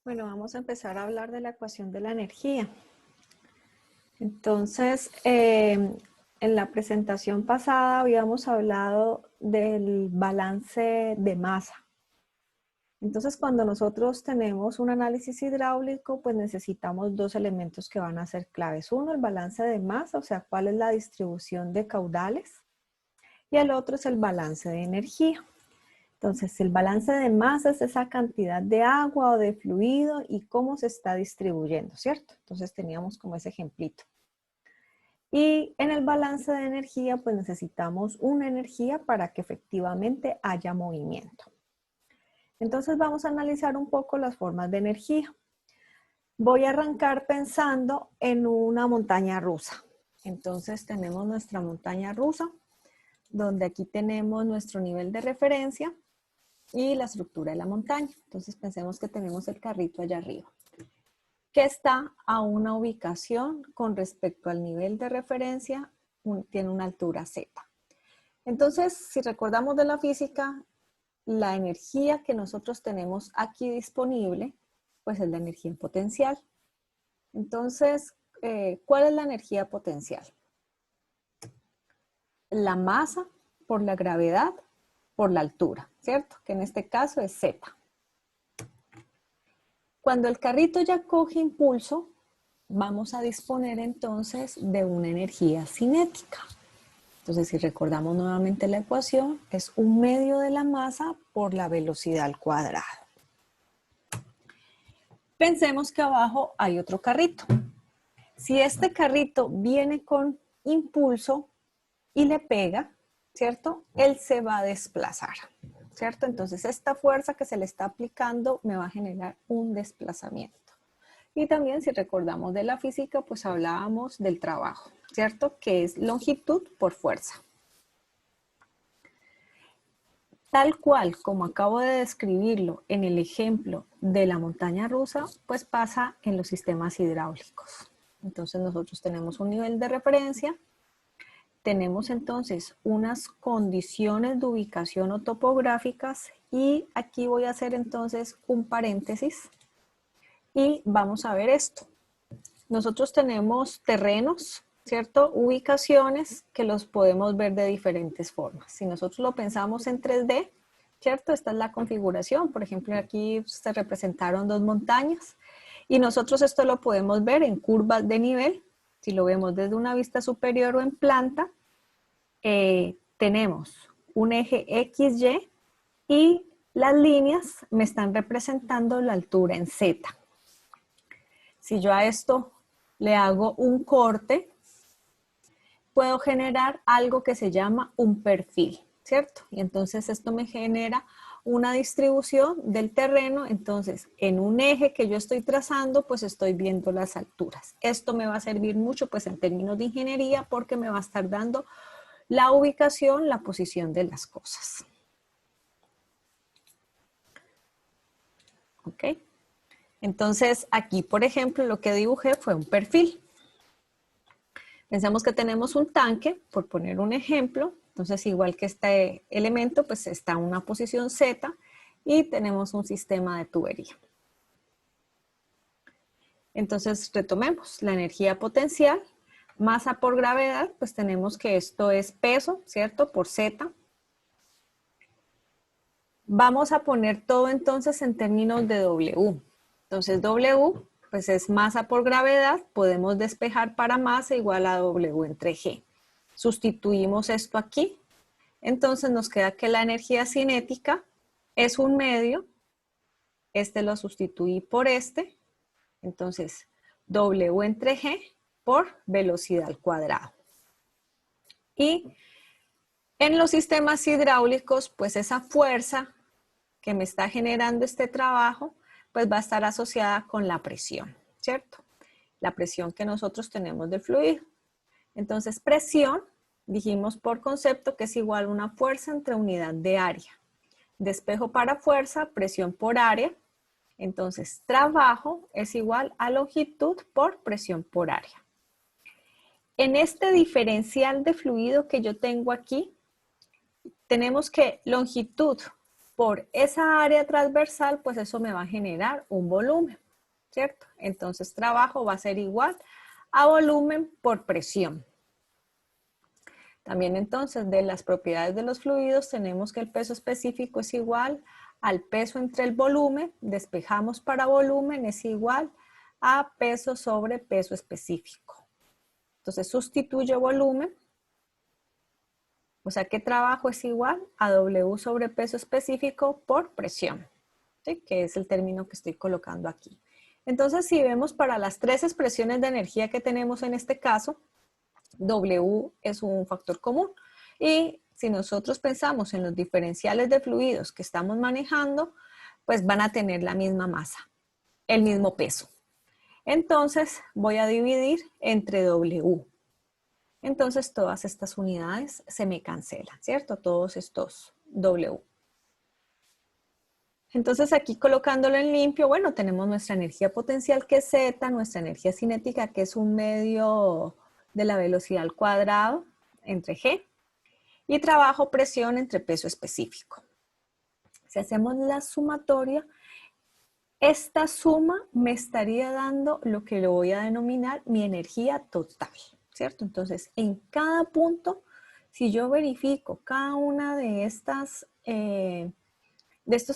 Bueno, vamos a empezar a hablar de la ecuación de la energía. Entonces, en la presentación pasada habíamos hablado del balance de masa. Entonces, cuando nosotros tenemos un análisis hidráulico, pues necesitamos dos elementos que van a ser claves. Uno, el balance de masa, o sea, cuál es la distribución de caudales. Y el otro es el balance de energía. Entonces, el balance de masa es esa cantidad de agua o de fluido y cómo se está distribuyendo, ¿cierto? Entonces, teníamos como ese ejemplito. Y en el balance de energía, pues necesitamos una energía para que efectivamente haya movimiento. Entonces, vamos a analizar un poco las formas de energía. Voy a arrancar pensando en una montaña rusa. Entonces, tenemos nuestra montaña rusa, donde aquí tenemos nuestro nivel de referencia y la estructura de la montaña. Entonces pensemos que tenemos el carrito allá arriba, que está a una ubicación con respecto al nivel de referencia, tiene una altura Z. Entonces, si recordamos de la física, la energía que nosotros tenemos aquí disponible, pues es la energía potencial. Entonces, ¿cuál es la energía potencial? La masa por la gravedad por la altura, ¿cierto? Que en este caso es Z. Cuando el carrito ya coge impulso, vamos a disponer entonces de una energía cinética. Entonces, si recordamos nuevamente la ecuación, es un medio de la masa por la velocidad al cuadrado. Pensemos que abajo hay otro carrito. Si este carrito viene con impulso y le pega, ¿cierto? Él se va a desplazar, ¿cierto? Entonces, esta fuerza que se le está aplicando me va a generar un desplazamiento. Y también, si recordamos de la física, pues hablábamos del trabajo, ¿cierto? Que es longitud por fuerza. Tal cual como acabo de describirlo en el ejemplo de la montaña rusa, pues pasa en los sistemas hidráulicos. Entonces nosotros tenemos un nivel de referencia, tenemos entonces unas condiciones de ubicación o topográficas y aquí voy a hacer entonces un paréntesis y vamos a ver esto. Nosotros tenemos terrenos, ¿cierto? Ubicaciones que los podemos ver de diferentes formas. Si nosotros lo pensamos en 3D, ¿cierto? Esta es la configuración. Por ejemplo, aquí se representaron dos montañas y nosotros esto lo podemos ver en curvas de nivel. Si lo vemos desde una vista superior o en planta, tenemos un eje XY y las líneas me están representando la altura en Z. Si yo a esto le hago un corte, puedo generar algo que se llama un perfil, ¿cierto? Y entonces esto me genera una distribución del terreno, entonces en un eje que yo estoy trazando, pues estoy viendo las alturas. Esto me va a servir mucho pues en términos de ingeniería porque me va a estar dando la ubicación, la posición de las cosas. ¿Ok? Entonces aquí, por ejemplo, lo que dibujé fue un perfil. Pensemos que tenemos un tanque, por poner un ejemplo, entonces igual que este elemento, pues está en una posición Z y tenemos un sistema de tubería. Entonces retomemos la energía potencial, masa por gravedad, pues tenemos que esto es peso, ¿cierto? Por Z. Vamos a poner todo entonces en términos de W. Entonces W pues es masa por gravedad, podemos despejar para masa igual a W entre G. Sustituimos esto aquí, entonces nos queda que la energía cinética es un medio, este lo sustituí por este, entonces W entre G por velocidad al cuadrado. Y en los sistemas hidráulicos, pues esa fuerza que me está generando este trabajo, pues va a estar asociada con la presión, ¿cierto? La presión que nosotros tenemos del fluido. Entonces, presión, dijimos por concepto que es igual a una fuerza entre unidad de área. Despejo para fuerza, presión por área. Entonces, trabajo es igual a longitud por presión por área. En este diferencial de fluido que yo tengo aquí, tenemos que longitud por esa área transversal, pues eso me va a generar un volumen, ¿cierto? Entonces trabajo va a ser igual a volumen por presión. También entonces de las propiedades de los fluidos tenemos que el peso específico es igual al peso entre el volumen, despejamos para volumen es igual a peso sobre peso específico. Entonces sustituyo volumen, o sea que trabajo es igual a W sobre peso específico por presión, ¿sí? Que es el término que estoy colocando aquí. Entonces si vemos para las tres expresiones de energía que tenemos en este caso, W es un factor común. Y si nosotros pensamos en los diferenciales de fluidos que estamos manejando, pues van a tener la misma masa, el mismo peso. Entonces voy a dividir entre W. Entonces todas estas unidades se me cancelan, ¿cierto? Todos estos W. Entonces aquí colocándolo en limpio, bueno, tenemos nuestra energía potencial que es Z, nuestra energía cinética que es un medio de la velocidad al cuadrado entre G y trabajo presión entre peso específico. Si hacemos la sumatoria, esta suma me estaría dando lo que lo voy a denominar mi energía total, ¿cierto? Entonces, en cada punto, si yo verifico cada una de estos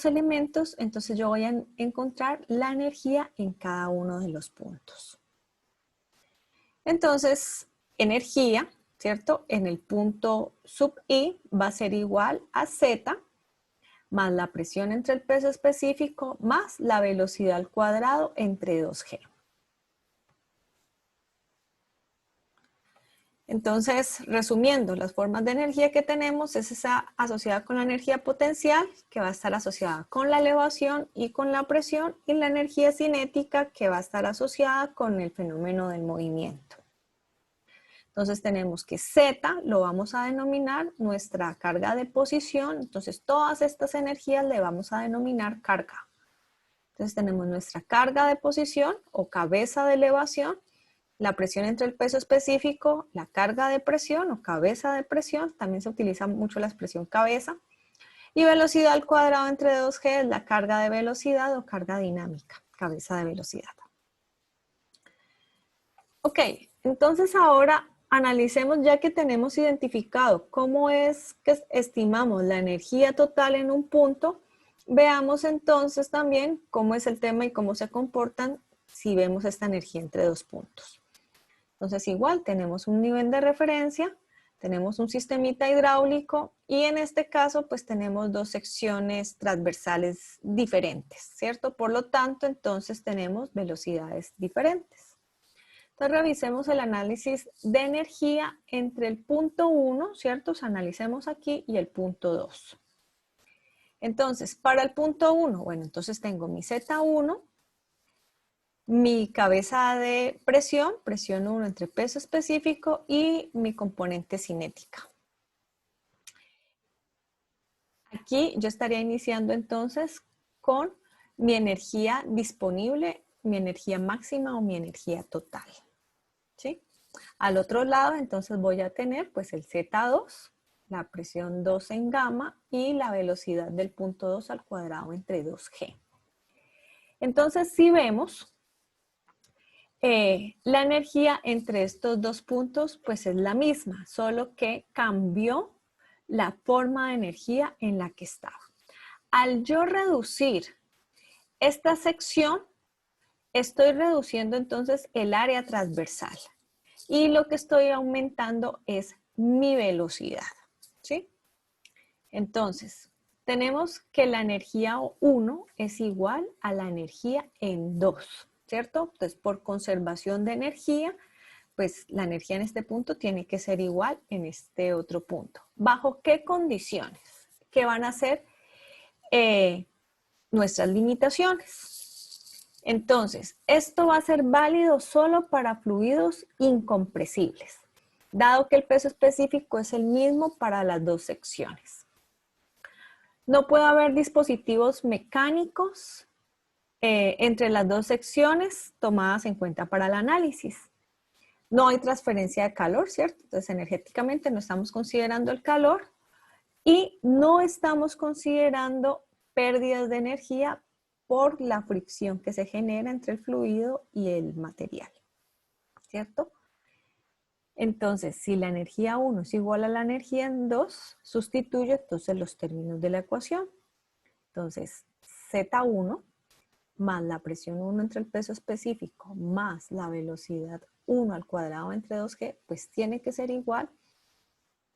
elementos, entonces yo voy a encontrar la energía en cada uno de los puntos. Entonces, energía, ¿cierto? En el punto sub I va a ser igual a Z más la presión entre el peso específico más la velocidad al cuadrado entre 2G. Entonces, resumiendo, las formas de energía que tenemos es esa asociada con la energía potencial, que va a estar asociada con la elevación y con la presión, y la energía cinética, que va a estar asociada con el fenómeno del movimiento. Entonces tenemos que Z lo vamos a denominar nuestra carga de posición. Entonces todas estas energías le vamos a denominar carga. Entonces tenemos nuestra carga de posición o cabeza de elevación, la presión entre el peso específico, la carga de presión o cabeza de presión, también se utiliza mucho la expresión cabeza, y velocidad al cuadrado entre 2G es la carga de velocidad o carga dinámica, cabeza de velocidad. Ok, entonces ahora analicemos ya que tenemos identificado cómo es que estimamos la energía total en un punto, veamos entonces también cómo es el tema y cómo se comportan si vemos esta energía entre dos puntos. Entonces igual tenemos un nivel de referencia, tenemos un sistemita hidráulico y en este caso pues tenemos dos secciones transversales diferentes, ¿cierto? Por lo tanto entonces tenemos velocidades diferentes. Entonces revisemos el análisis de energía entre el punto 1, ¿cierto? Analicemos aquí y el punto 2. Entonces, para el punto 1, bueno, entonces tengo mi Z1, mi cabeza de presión, presión 1 entre peso específico y mi componente cinética. Aquí yo estaría iniciando entonces con mi energía disponible, mi energía máxima o mi energía total. ¿Sí? Al otro lado, entonces voy a tener pues el Z2, la presión 2 en gamma y la velocidad del punto 2 al cuadrado entre 2G. Entonces, si vemos, la energía entre estos dos puntos pues es la misma, solo que cambió la forma de energía en la que estaba. Al yo reducir esta sección, estoy reduciendo entonces el área transversal. Y lo que estoy aumentando es mi velocidad, ¿sí? Entonces, tenemos que la energía 1 es igual a la energía en 2, ¿cierto? Entonces, por conservación de energía, pues la energía en este punto tiene que ser igual en este otro punto. ¿Bajo qué condiciones? ¿Qué van a ser nuestras limitaciones? Entonces, esto va a ser válido solo para fluidos incompresibles, dado que el peso específico es el mismo para las dos secciones. No puede haber dispositivos mecánicos entre las dos secciones tomadas en cuenta para el análisis. No hay transferencia de calor, ¿cierto? Entonces, energéticamente no estamos considerando el calor y no estamos considerando pérdidas de energía por la fricción que se genera entre el fluido y el material, ¿cierto? Entonces, si la energía 1 es igual a la energía 2, sustituyo entonces los términos de la ecuación. Entonces, Z1 más la presión 1 entre el peso específico más la velocidad 1 al cuadrado entre 2G, pues tiene que ser igual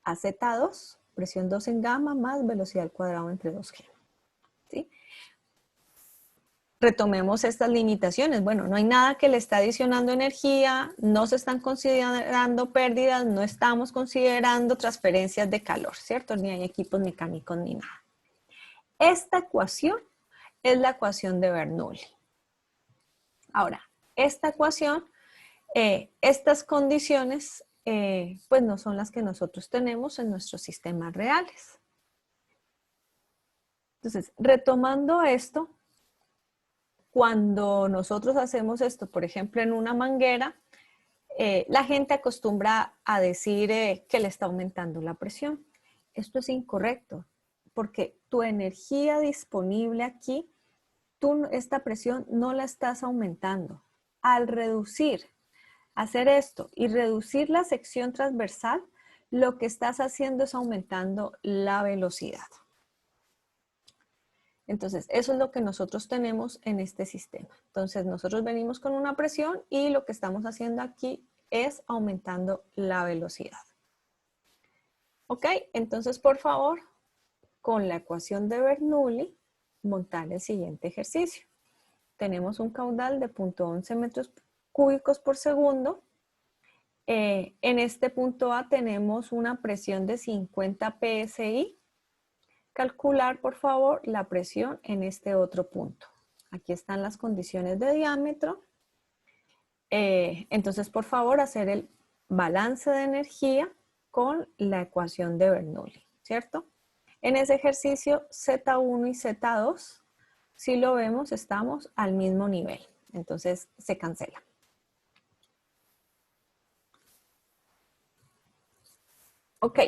a Z2, presión 2 en gamma más velocidad al cuadrado entre 2G. ¿Sí? Retomemos estas limitaciones. Bueno, no hay nada que le está adicionando energía, no se están considerando pérdidas, no estamos considerando transferencias de calor, ¿cierto? Ni hay equipos mecánicos ni nada. Esta ecuación es la ecuación de Bernoulli. Ahora, esta ecuación, estas condiciones, pues no son las que nosotros tenemos en nuestros sistemas reales. Entonces, retomando esto, cuando nosotros hacemos esto, por ejemplo, en una manguera, la gente acostumbra a decir que le está aumentando la presión. Esto es incorrecto, porque tu energía disponible aquí, tú esta presión no la estás aumentando. Al hacer esto y reducir la sección transversal, lo que estás haciendo es aumentando la velocidad. Entonces, eso es lo que nosotros tenemos en este sistema. Entonces, nosotros venimos con una presión y lo que estamos haciendo aquí es aumentando la velocidad. ¿Ok? Entonces, por favor, con la ecuación de Bernoulli, montar el siguiente ejercicio. Tenemos un caudal de 0.11 metros cúbicos por segundo. En este punto A tenemos una presión de 50 psi. Calcular, por favor, la presión en este otro punto. Aquí están las condiciones de diámetro. Entonces, por favor, hacer el balance de energía con la ecuación de Bernoulli, ¿cierto? En ese ejercicio, Z1 y Z2, si lo vemos, estamos al mismo nivel. Entonces, se cancela. Ok,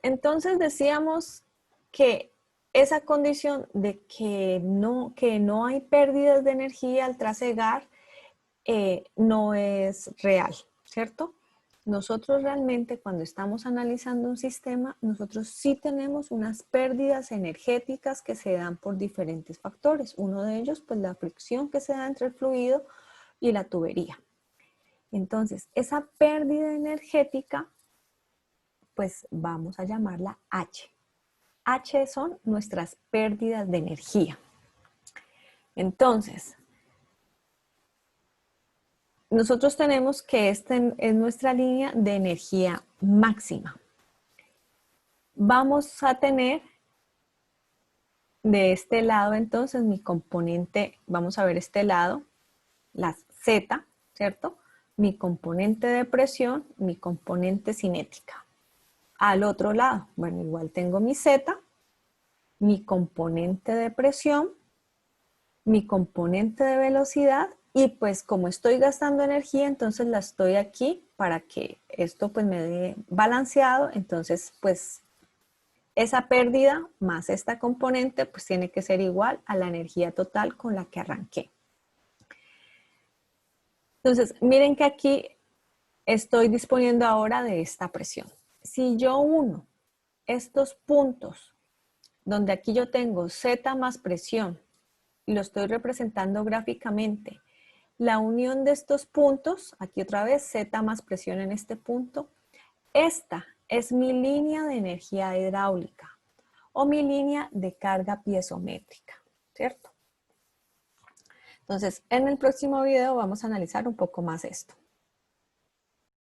entonces decíamos que esa condición de que no hay pérdidas de energía al trasegar no es real, ¿cierto? Nosotros realmente cuando estamos analizando un sistema, nosotros sí tenemos unas pérdidas energéticas que se dan por diferentes factores. Uno de ellos, pues la fricción que se da entre el fluido y la tubería. Entonces, esa pérdida energética, pues vamos a llamarla H. H son nuestras pérdidas de energía. Entonces, nosotros tenemos que esta es nuestra línea de energía máxima. Vamos a tener de este lado entonces mi componente, vamos a ver este lado, la Z, ¿cierto? Mi componente de presión, mi componente cinética. Al otro lado, bueno, igual tengo mi Z, mi componente de presión, mi componente de velocidad y pues como estoy gastando energía, entonces la estoy aquí para que esto pues me dé balanceado, entonces pues esa pérdida más esta componente pues tiene que ser igual a la energía total con la que arranqué. Entonces miren que aquí estoy disponiendo ahora de esta presión. Si yo uno estos puntos donde aquí yo tengo Z más presión y lo estoy representando gráficamente, la unión de estos puntos, aquí otra vez Z más presión en este punto, esta es mi línea de energía hidráulica o mi línea de carga piezométrica, ¿cierto? Entonces, en el próximo video vamos a analizar un poco más esto.